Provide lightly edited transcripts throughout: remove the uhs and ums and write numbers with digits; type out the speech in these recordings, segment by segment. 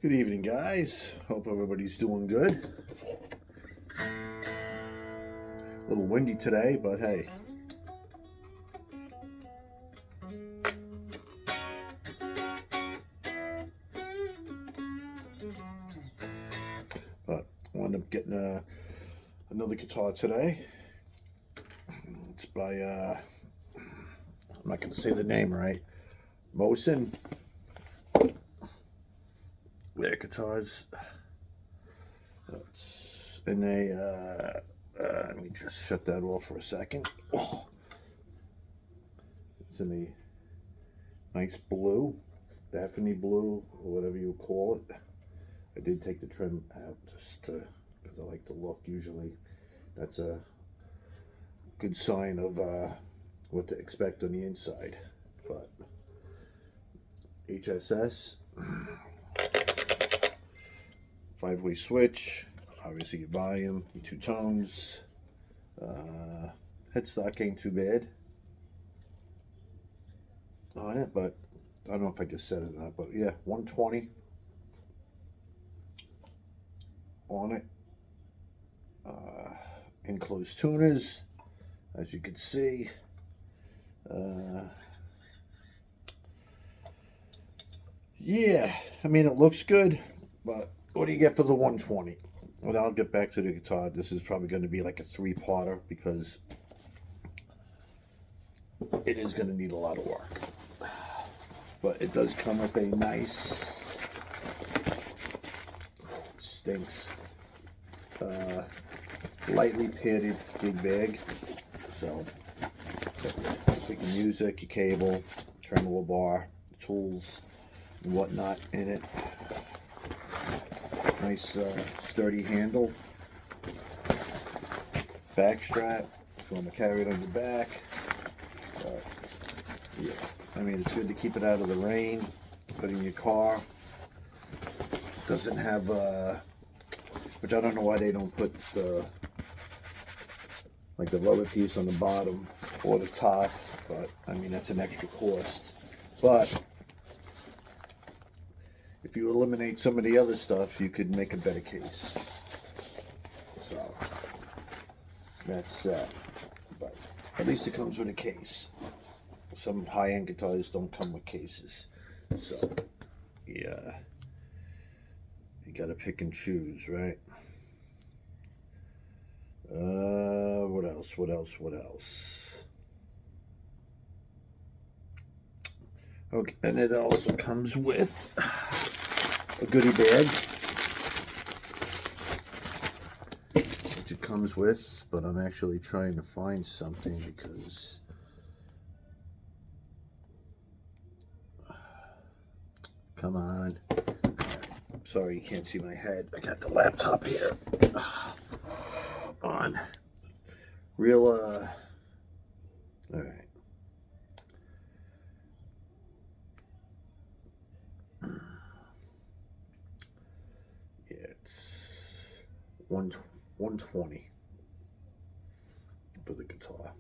Good evening, guys. Hope everybody's doing good. A little windy today, but hey. But I wound up getting another guitar today. It's by, I'm not going to say the name right, Mosen. Their guitars. That's in a, let me just shut that off for a second. Oh. It's in a nice blue, Daphne blue, or whatever you call it. I did take the trim out just because I like the look. Usually that's a good sign of what to expect on the inside. But HSS, 5-way switch, obviously your volume, your two tones. Headstock ain't too bad on it, but I don't know if I just said it or not, but yeah, 120 on it. Enclosed tuners, as you can see. Yeah, I mean, it looks good, but what do you get for the 120? Well, I'll get back to the guitar. This is probably going to be like a 3-parter because it is going to need a lot of work. But it does come with a nice, stinks, lightly padded gig bag. So put your music, your cable, tremolo bar, tools, and whatnot in it. Nice sturdy handle. Back strap if you want to carry it on your back. Yeah, I mean, it's good to keep it out of the rain. Put in your car. Doesn't have which I don't know why they don't put like the rubber piece on the bottom or the top, but I mean, that's an extra cost. But if you eliminate some of the other stuff, you could make a better case. So that's that. But at least it comes with a case. Some high-end guitars don't come with cases. So yeah, you gotta pick and choose, right? What else? Okay, and it also comes with a goodie bag, which it comes with, but I'm actually trying to find something because come on. Sorry you can't see my head. I got the laptop here on. Real, all right. Yeah, it's 120 for the guitar.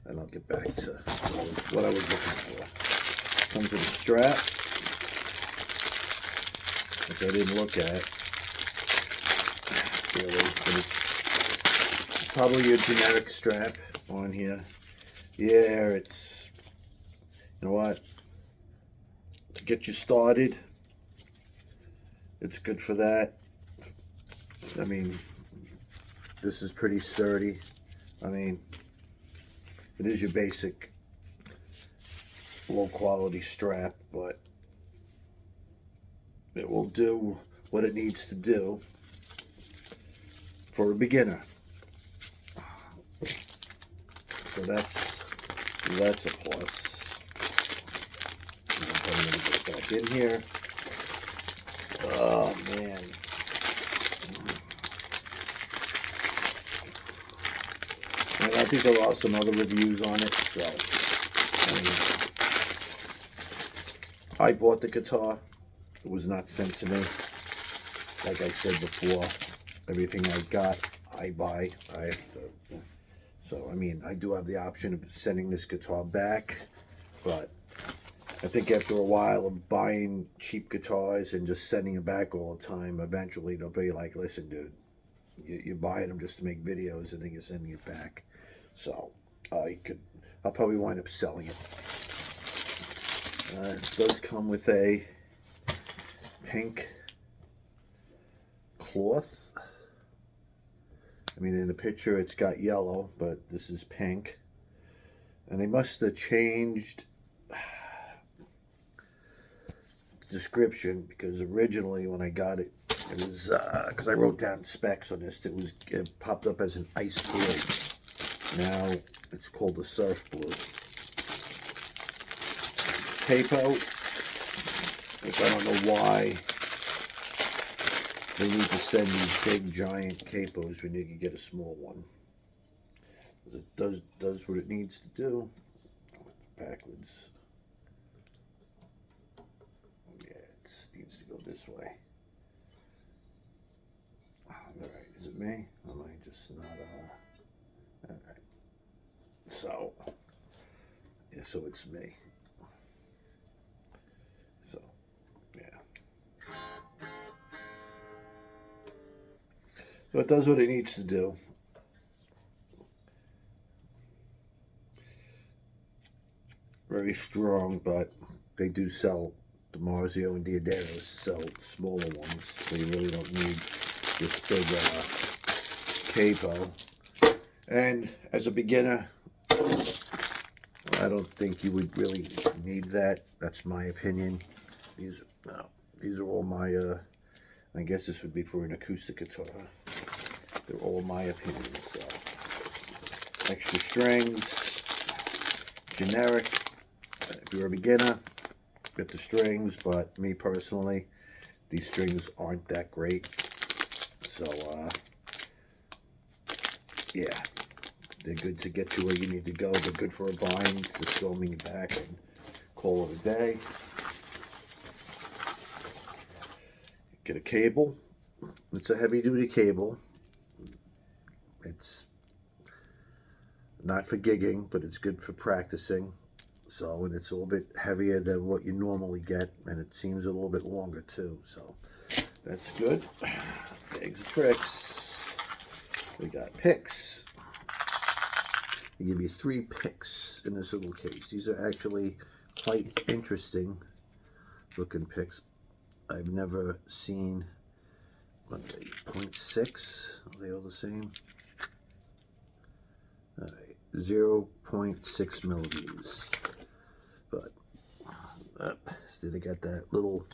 And I'll get back to what I was looking for. Comes with a strap, which I didn't look at. Really, but it's probably a generic strap on here. Yeah, it's, you know what? To get you started, it's good for that. I mean, this is pretty sturdy. I mean, it is your basic low quality strap, but it will do what it needs to do for a beginner. So that's a plus. I'm going to get back in here. Oh man. And I think there are some other reviews on it, so I bought the guitar. It was not sent to me. Like I said before, everything I got, I buy. I have to. So, I mean, I do have the option of sending this guitar back, but I think after a while of buying cheap guitars and just sending them back all the time, eventually they'll be like, listen, dude, you're buying them just to make videos and then you're sending it back. So I'll probably wind up selling it. It does come with a pink cloth. I mean, in the picture it's got yellow, but this is pink. And they must have changed the description, because originally when I got it, it was, because I wrote down specs on this, it popped up as an ice blue. Now it's called the surf blue. Capo, which I don't know why they need to send these big giant capos when you can get a small one. It does what it needs to do. Backwards. Yeah, it needs to go this way. Alright, is it me? Or am I just not, alright. So, yeah, so it's me. So, yeah. So it does what it needs to do. Very strong, but they do sell, the Marzio and Diodatos sell smaller ones, so you really don't need this big capo. And as a beginner, I don't think you would really need that. That's my opinion. These are all my, I guess this would be for an acoustic guitar. They're all my opinions. So, extra strings, generic. If you're a beginner, get the strings, but me personally, these strings aren't that great. So, yeah, they're good to get you where you need to go. They're good for a bind. Just throw them in your back and call it a day. Get a cable. It's a heavy-duty cable. It's not for gigging, but it's good for practicing. So, and it's a little bit heavier than what you normally get, and it seems a little bit longer too. So, that's good. Bags of tricks. We got picks. They give you 3 picks in this little case. These are actually quite interesting looking picks. I've never seen, what are they, 0.6? Are they all the same? All right, 0.6 millimeters. But, so they got that little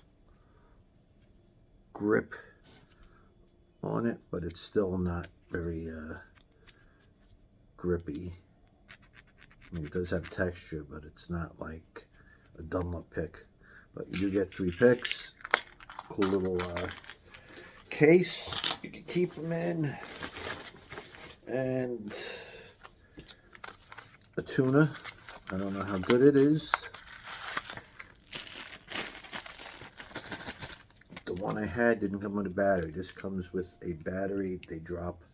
grip on it, but it's still not very grippy. I mean, it does have texture, but it's not like a Dunlop pick. But you do get 3 picks. Cool little case you can keep them in. And a tuner. I don't know how good it is. The one I had didn't come with a battery. This comes with a battery. They drop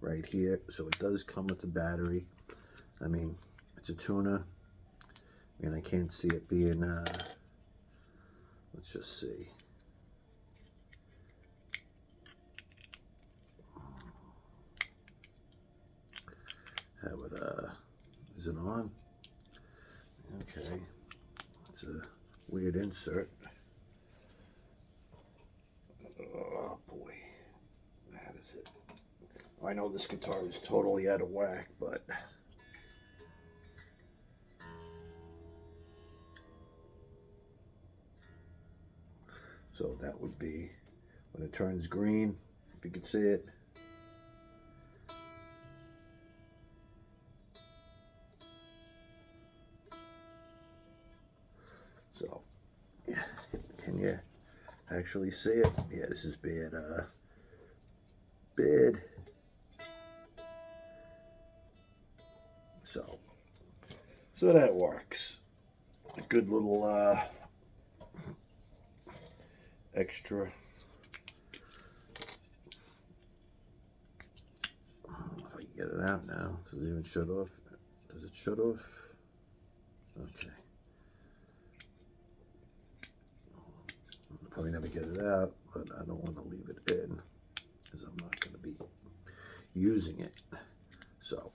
right here. So it does come with a battery. I mean, it's a tuner. I mean, I can't see it being, let's just see. Have it, is it on? Okay. It's a weird insert. Oh boy. That is it. I know this guitar is totally out of whack, but so that would be when it turns green, if you can see it. So, yeah, can you actually see it? Yeah, this is bad. Bad. So that works. A good little extra. If I can get it out now, does it even shut off? Does it shut off? Okay. I'll probably never get it out, but I don't want to leave it in because I'm not going to be using it. So,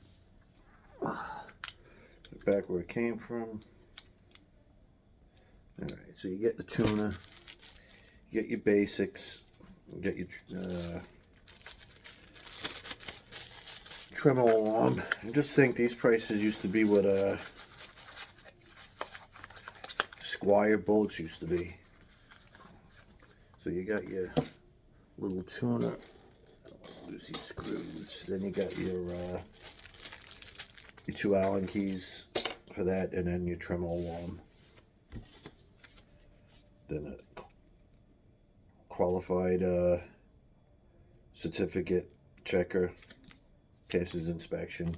back where it came from. All right, so you get the tuner, you get your basics, you get your tremolo arm. I just think these prices used to be what Squire bullets used to be. So you got your little tuner, lose these screws. Then you got your 2 Allen keys for that, and then your tremolo arm. Then a qualified certificate checker, passes inspection.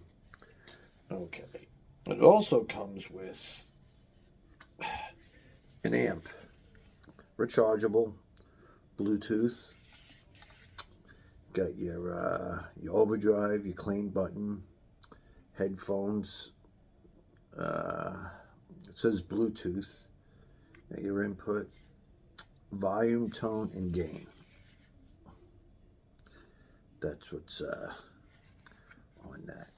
Okay. It also comes with an amp, rechargeable, Bluetooth. Got your overdrive, your clean button, headphones. It says Bluetooth. Got your input, volume, tone, and gain. That's what's on that.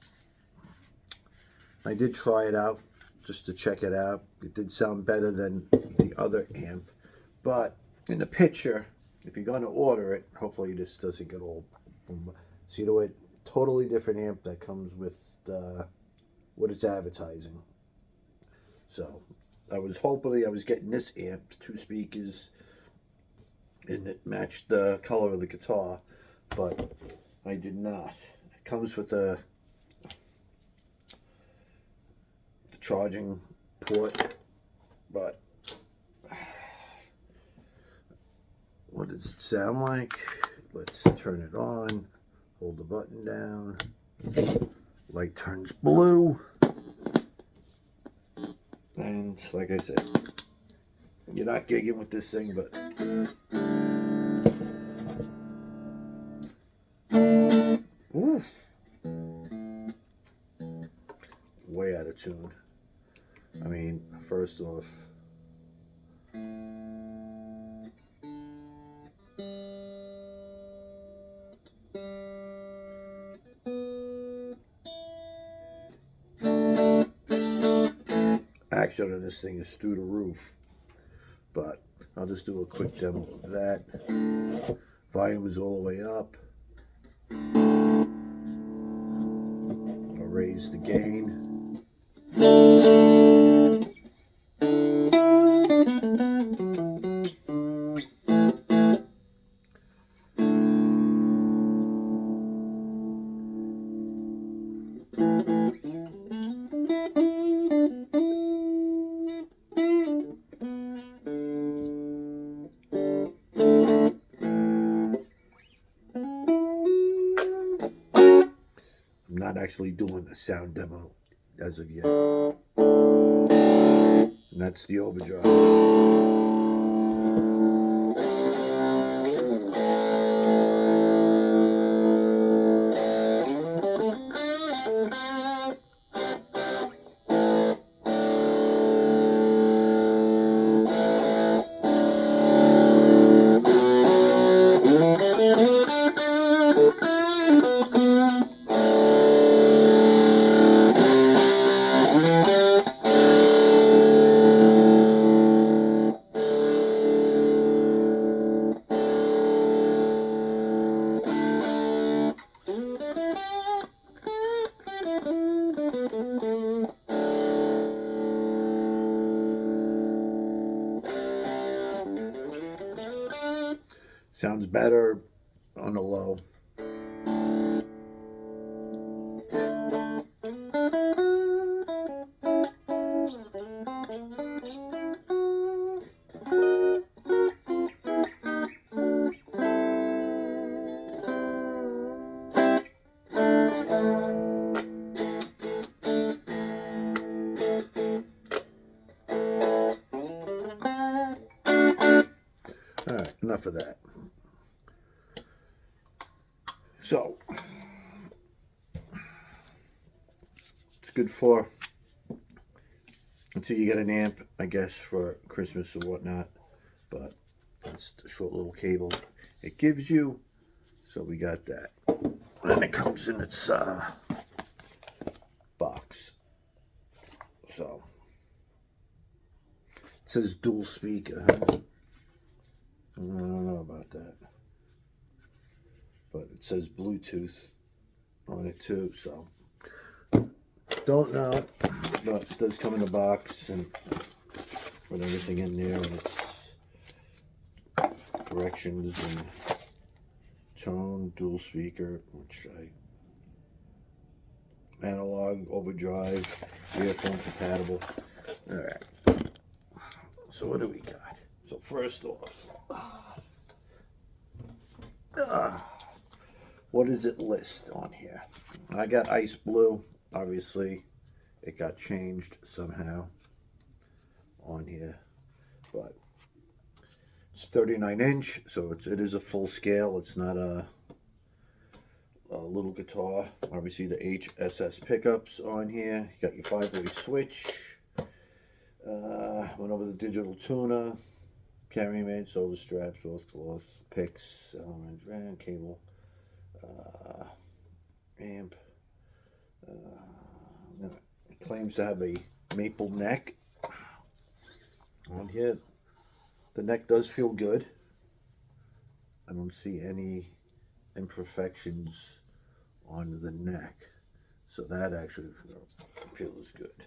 I did try it out just to check it out. It did sound better than the other amp, but in the picture, if you're going to order it, hopefully this doesn't get old. See the way, totally different amp that comes with what it's advertising. So I was hoping I was getting this amp, 2 speakers, and it matched the color of the guitar, but I did not. It comes with the charging port, but what does it sound like? Let's turn it on, hold the button down, light turns blue, and like I said, you're not gigging with this thing, but ooh, way out of tune. I mean, first off, action on this thing is through the roof, but I'll just do a quick demo of that. Volume is all the way up. I'll raise the gain. I'm not actually doing a sound demo as of yet. And that's the overdrive. Sounds better on the low. All right, enough of that. So, it's good for until you get an amp, I guess, for Christmas or whatnot. But that's the short little cable it gives you. So we got that. And it comes in its box. So it says dual speaker. I don't know about that. But it says Bluetooth on it too, so don't know. But it does come in a box and with everything in there, and it's corrections and tone, dual speaker, which analog, overdrive, earphone compatible. Alright. So what do we got? So first off, what does it list on here? I got ice blue. Obviously, it got changed somehow on here, but it's 39-inch, so it is a full scale. It's not a little guitar. Obviously, the HSS pickups on here. You got your 5-way switch. Went over the digital tuner, carrying aid, shoulder straps, source cloth, picks, element, cable, amp. It claims to have a maple neck on here. The neck does feel good. I don't see any imperfections on the neck, so that actually feels good.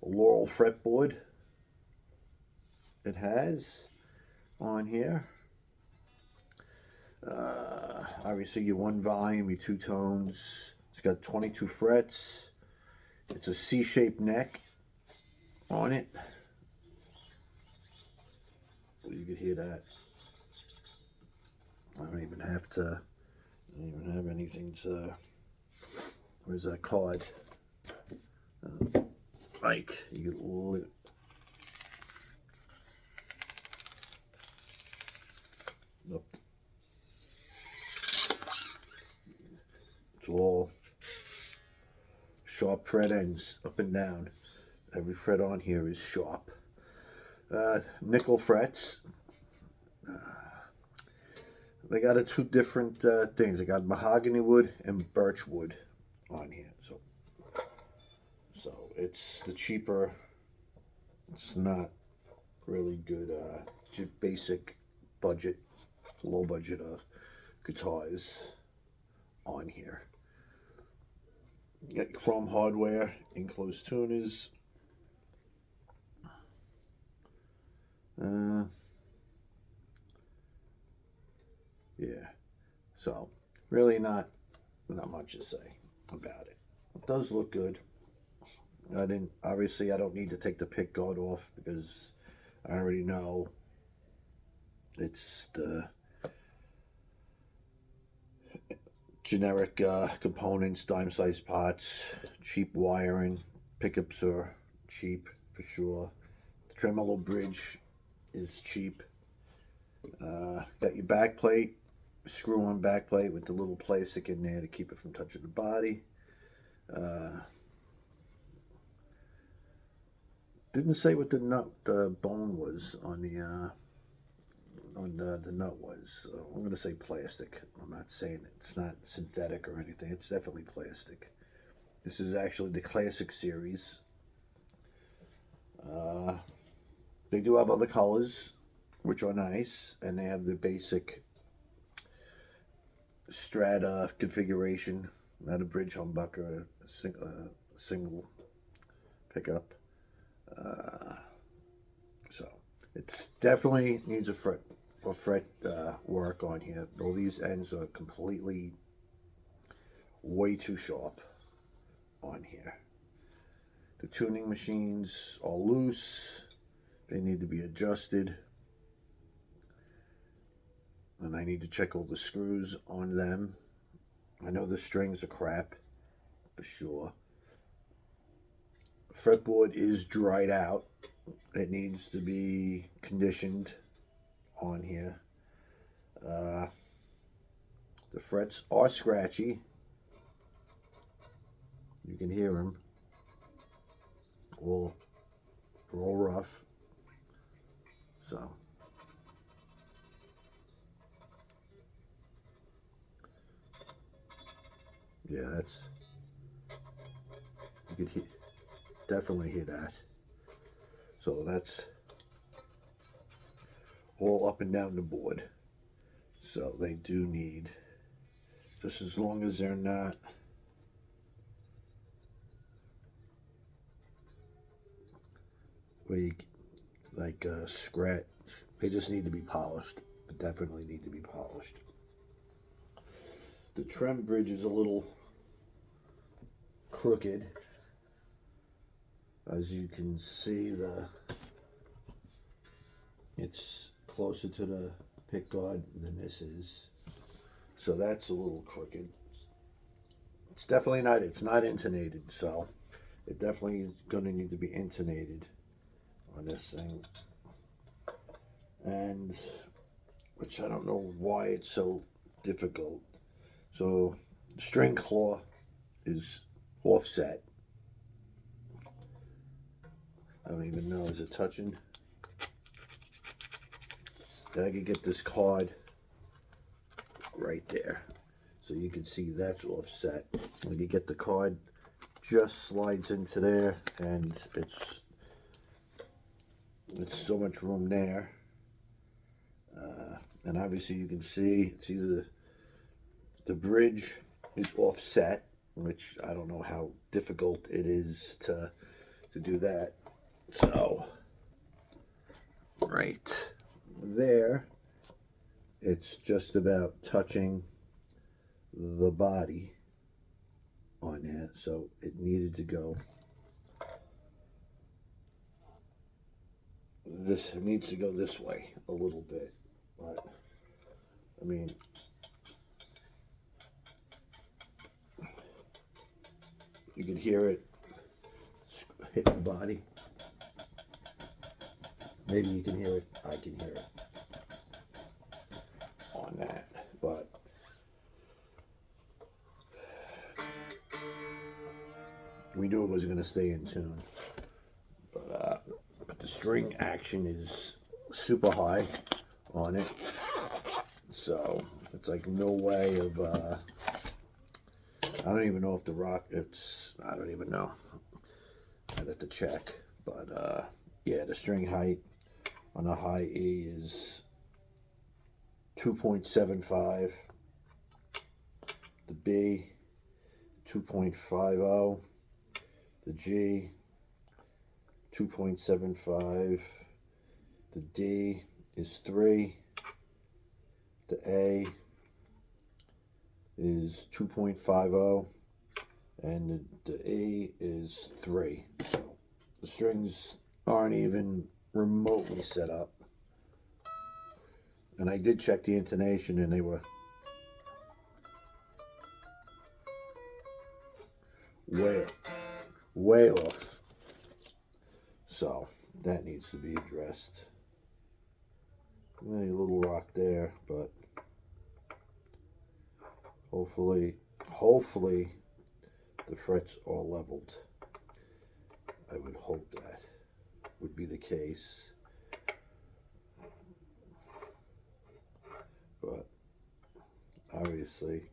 A laurel fretboard it has on here. Obviously your one volume, your two tones. It's got 22 frets. It's a C-shaped neck on it. Well, you could hear that. I don't even have anything to. Where's that card? Like you could Nope. It's all sharp fret ends up and down. Every fret on here is sharp. Nickel frets. They got two different things. They got mahogany wood and birch wood on here. So it's the cheaper. It's not really good. Just basic budget, low budget guitars on here. You got chrome hardware, enclosed tuners. Yeah, so really not much to say about it. It does look good. I don't need to take the pick guard off because I already know it's the generic components, dime size pots, cheap wiring, pickups are cheap for sure. The tremolo bridge is cheap. Got your back plate, screw on back plate with the little plastic in there to keep it from touching the body. Didn't say what the bone was on the nut was. So I'm gonna say plastic. I'm not saying it's not synthetic or anything. It's definitely plastic. This is actually the classic series. They do have other colors, which are nice, and they have the basic strat configuration, not a bridge humbucker, a single pickup. So it's definitely needs a fret work on here. All these ends are completely way too sharp on here. The tuning machines are loose. They need to be adjusted. And I need to check all the screws on them. I know the strings are crap, for sure. Fretboard is dried out. It needs to be conditioned on here. The frets are scratchy. You can hear them. All real rough. So yeah, that's, you could definitely hear that. So that's all up and down the board. So they do need, just as long as they're not weak, like scratch, they just need to be polished. They definitely need to be polished. The trem bridge is a little crooked. As you can see, it's closer to the pick guard than this is. So that's a little crooked. It's definitely not, it's not intonated, so it definitely is going to need to be intonated on this thing. And, which I don't know why it's so difficult. So, the string claw is offset. I don't even know, is it touching? I could get this card right there. So you can see that's offset. When you get the card, just slides into there, and it's so much room there. And obviously you can see, it's either the bridge is offset, which I don't know how difficult it is to do that. So right there, it's just about touching the body on it, so it needed to go this, it needs to go this way a little bit, but I mean, you can hear it hit the body. Maybe you can hear it, I can hear it on that, but we knew it was going to stay in tune. But the string action is super high on it, so it's like no way of, I don't even know if the rock, I don't even know. I'd have to check, but yeah, the string height on a high E is 2.75, the B 2.50, the G 2.75, the D is 3, the A is 2.50, and the E is 3. So the strings aren't even remotely set up. And I did check the intonation, and they were way off. So that needs to be addressed. A little rock there, but hopefully the frets are leveled. I would hope that would be the case. But obviously,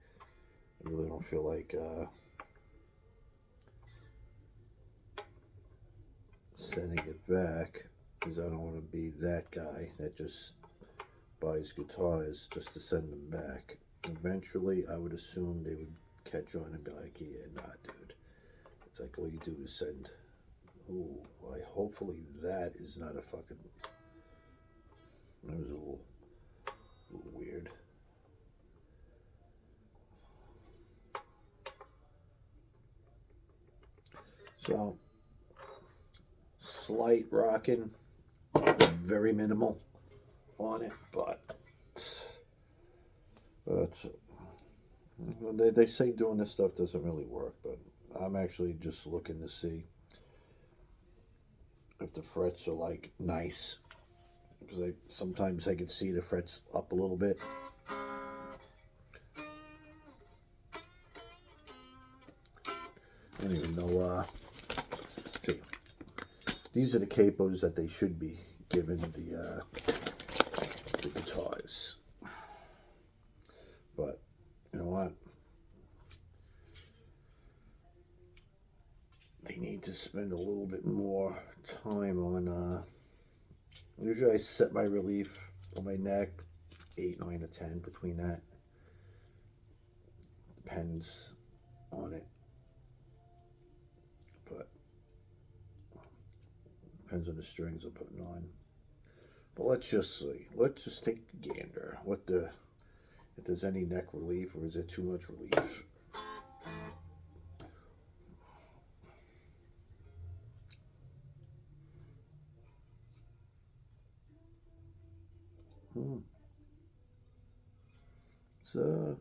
I really don't feel like sending it back, because I don't want to be that guy that just buys guitars just to send them back. Eventually, I would assume they would catch on and be like, yeah, nah, dude. It's like all you do is send. Ooh, hopefully that is not a fucking. That was a little weird. So, slight rocking, very minimal on it, but they say doing this stuff doesn't really work, but I'm actually just looking to see if the frets are like nice, because sometimes I can see the frets up a little bit. I don't even know. See, these are the capos that they should be given the guitars. But you know what? They need to spend a little bit more time on. Usually I set my relief on my neck 8, 9, or 10 between that. Depends on it, but depends on the strings I'm putting on. But let's just see. Let's just take a gander. If there's any neck relief, or is it too much relief? So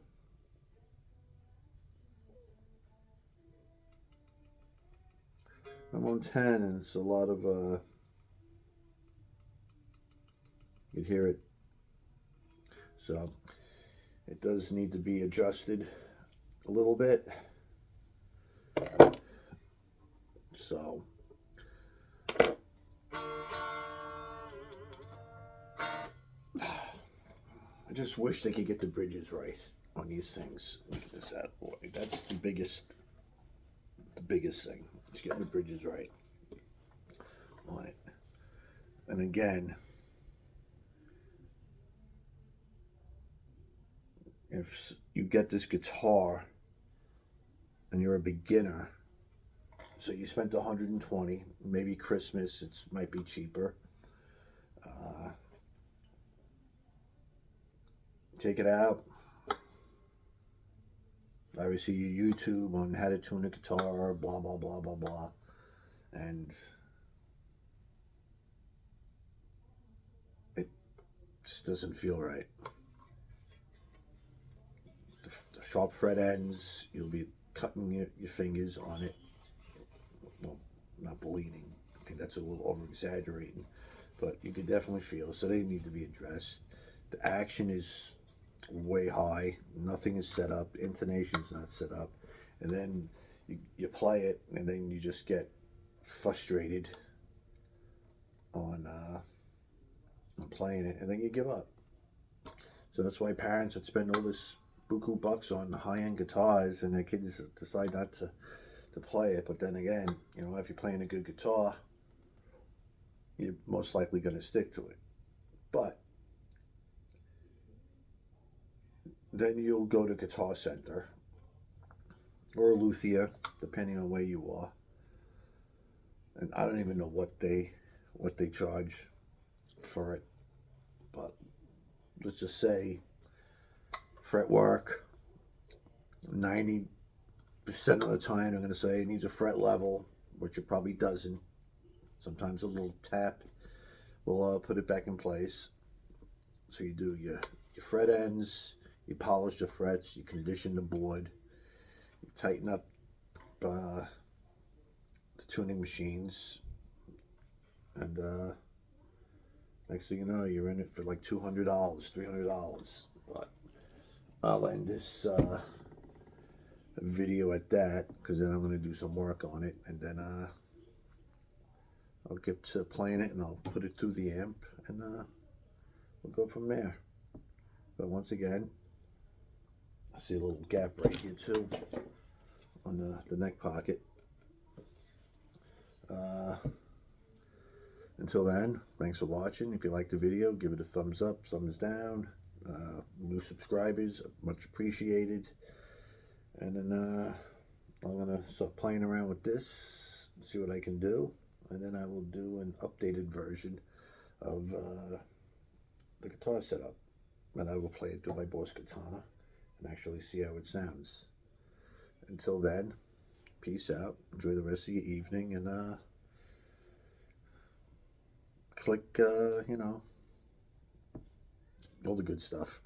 I'm on 10, and it's a lot of you hear it. So it does need to be adjusted a little bit. So I just wish they could get the bridges right on these things. Get this out of the way. That's the biggest thing. Just getting the bridges right on it. And again, if you get this guitar and you're a beginner, so you spent 120, maybe Christmas, it might be cheaper. Take it out. Obviously, your YouTube on how to tune a guitar, blah, blah, blah, blah, blah. And it just doesn't feel right. The sharp fret ends, you'll be cutting your fingers on it. Well, not bleeding. I think that's a little over-exaggerating. But you can definitely feel. So they need to be addressed. The action is way high. Nothing is set up. Intonation's not set up. And then you play it, and then you just get frustrated on playing it, and then you give up. So that's why parents would spend all this buku bucks on high-end guitars, and their kids decide not to play it. But then again, you know, if you're playing a good guitar, you're most likely going to stick to it. But then you'll go to Guitar Center or a luthier, depending on where you are. And I don't even know what they charge for it. But let's just say fretwork, 90% of the time I'm going to say it needs a fret level, which it probably doesn't. Sometimes a little tap will put it back in place. So you do your fret ends, you polish the frets, you condition the board, you tighten up the tuning machines, and next thing you know, you're in it for like $200, $300. But I'll end this video at that, because then I'm going to do some work on it, and then I'll get to playing it, and I'll put it through the amp, and we'll go from there. But once again, I see a little gap right here too on the neck pocket. Until then, thanks for watching. If you liked the video, give it a thumbs up, thumbs down. New subscribers, much appreciated. And then I'm going to start playing around with this, see what I can do. And then I will do an updated version of the guitar setup. And I will play it through my Boss Katana and actually see how it sounds. Until then, peace out. Enjoy the rest of your evening, and click, you know, all the good stuff.